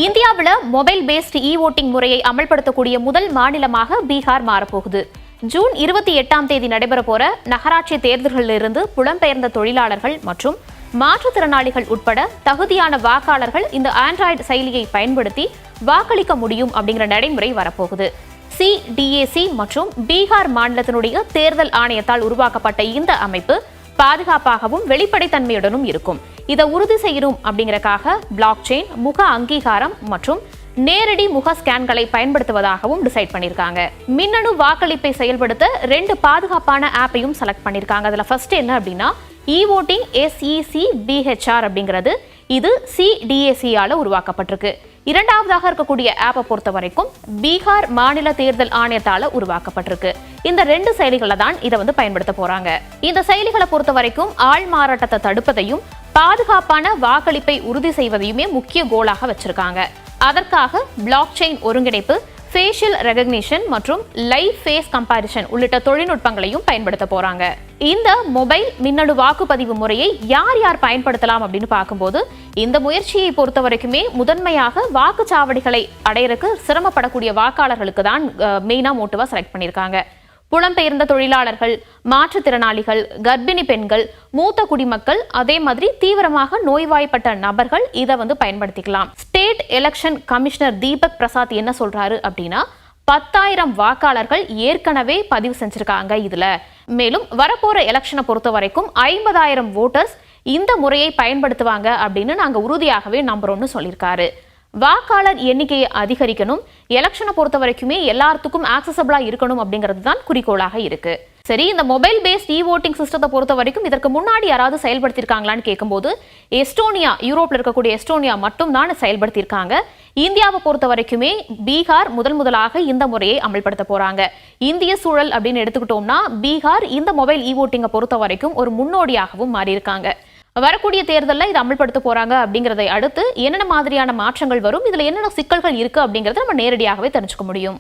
இந்தியாவில் mobile paste இ voting முறையை அமல்படுத்தக்கூடிய முதல் மாநிலமாக பீகார் மாறப்போகுது. ஜூன் 28ஆம் தேதி நடைபெற போற நகராட்சி தேர்தல்களிலிருந்து புலம்பெயர்ந்த தொழிலாளர்கள் மற்றும் மாற்றுத்திறனாளிகள் உட்பட தகுதியான வாக்காளர்கள் இந்த ஆண்ட்ராய்டு செயலியை பயன்படுத்தி வாக்களிக்க முடியும் அப்படிங்கிற நடைமுறை வரப்போகுது. CDAC மற்றும் பீகார் மாநிலத்தினுடைய தேர்தல் ஆணையத்தால் உருவாக்கப்பட்ட இந்த அமைப்பு பாதுகாப்பாகவும் வெளிப்படைத்தன்மையுடனும் இருக்கும். இதை உறுதி செய்யணும் அப்படிங்கறக்காக பிளாக் செயின், முக அங்கீகாரம் மற்றும் நேரடி முக ஸ்கேன்களை பயன்படுத்துவதாகவும் டிசைட் பண்ணிருக்காங்க. மின்னணு வாக்களிப்பை செயல்படுத்த 2 பாதுகாப்பான ஆப்பையும் செலக்ட் பண்ணிருக்காங்க. அதுல ஃபர்ஸ்ட் என்ன அப்படின்னா இ-வோட்டிங் SECBHR அப்படிங்கிறது. இது CDAC ஆல உருவாக்கப்பட்டிருக்கு. இரண்டாவதாக இருக்கக்கூடிய ஆப்பை பொறுத்த வரைக்கும் பீகார் மாநில தேர்தல் ஆணையத்தால உருவாக்கப்பட்டிருக்கு. இந்த 2 செயலிகளை தான் இதை பயன்படுத்த போறாங்க. இந்த செயலிகளை பொறுத்த வரைக்கும் ஆள் மாறாட்டத்தை தடுப்பதையும் பாதுகாப்பான வாக்களிப்பை உறுதி செய்வதையுமே முக்கிய கோலாக வச்சிருக்காங்க. அதற்காக பிளாக் செயின் ஒருங்கிணைப்பு, ஃபேஷியல் ரெகக்னிஷன் மற்றும் லைவ் ஃபேஸ் கம்பாரிசன் உள்ளிட்ட தொழில்நுட்பங்களையும் பயன்படுத்த போறாங்க. இந்த மொபைல் மின்னணு வாக்குப்பதிவு முறையை யார் யார் பயன்படுத்தலாம் அப்படின்னு பார்க்கும்போது இந்த முயற்சியை பொறுத்த வரைக்குமே முதன்மையாக வாக்குச்சாவடிகளை அடையறதுக்கு சிரமப்படக்கூடிய வாக்காளர்களுக்கு தான் மெயினா மோட்டிவா செலக்ட் பண்ணியிருக்காங்க. புலம்பெயர்ந்த தொழிலாளர்கள், மாற்றுத்திறனாளிகள், கர்ப்பிணி பெண்கள், மூத்த குடிமக்கள், அதே மாதிரி தீவிரமாக நோய்வாய்ப்பட்ட நபர்கள் இதை பயன்படுத்திக்கலாம். State election commissioner Deepak Prasad என்ன சொல்றாரு அப்படின்னா 10,000 வாக்காளர்கள் ஏற்கனவே பதிவு செஞ்சிருக்காங்க இதுல. மேலும் வரப்போற எலெக்ஷனை பொறுத்த வரைக்கும் 50,000 ஓட்டர்ஸ் இந்த முறையை பயன்படுத்துவாங்க அப்படின்னு நாங்க உறுதியாகவே நம்புறோம்னு சொல்லியிருக்காரு. வாக்காளர் எண்ணிக்கையை அதிகரிக்கணும், எலெக்ஷனை பொறுத்த வரைக்குமே எல்லாத்துக்கும் ஆக்சசபிளா இருக்கணும் அப்படிங்கிறது தான் குறிக்கோளாக இருக்கு. சரி, இந்த மொபைல் பேஸ்ட் இ ஓட்டிங் சிஸ்டத்தை பொறுத்த வரைக்கும் இதற்கு முன்னாடி யாராவது செயல்படுத்தியிருக்காங்களான்னு கேட்கும்போது எஸ்டோனியா, யூரோப்ல இருக்கக்கூடிய எஸ்டோனியா மட்டும் தான் செயல்படுத்தியிருக்காங்க. இந்தியாவை பொறுத்த வரைக்குமே பீகார் முதலாக இந்த முறையை அமல்படுத்த போறாங்க. இந்திய சூழல் அப்படின்னு எடுத்துக்கிட்டோம்னா பீகார் இந்த மொபைல் இ ஓட்டிங்கை பொறுத்த வரைக்கும் ஒரு முன்னோடியாகவும் மாறியிருக்காங்க. வரக்கூடிய தேர்தலில் இதை அமல்படுத்த போறாங்க அப்படிங்கறதை அடுத்து என்னென்ன மாதிரியான மாற்றங்கள் வரும், இதுல என்னென்ன சிக்கல்கள் இருக்கு அப்படிங்கறத நம்ம நேரடியாகவே தெரிஞ்சுக்க முடியும்.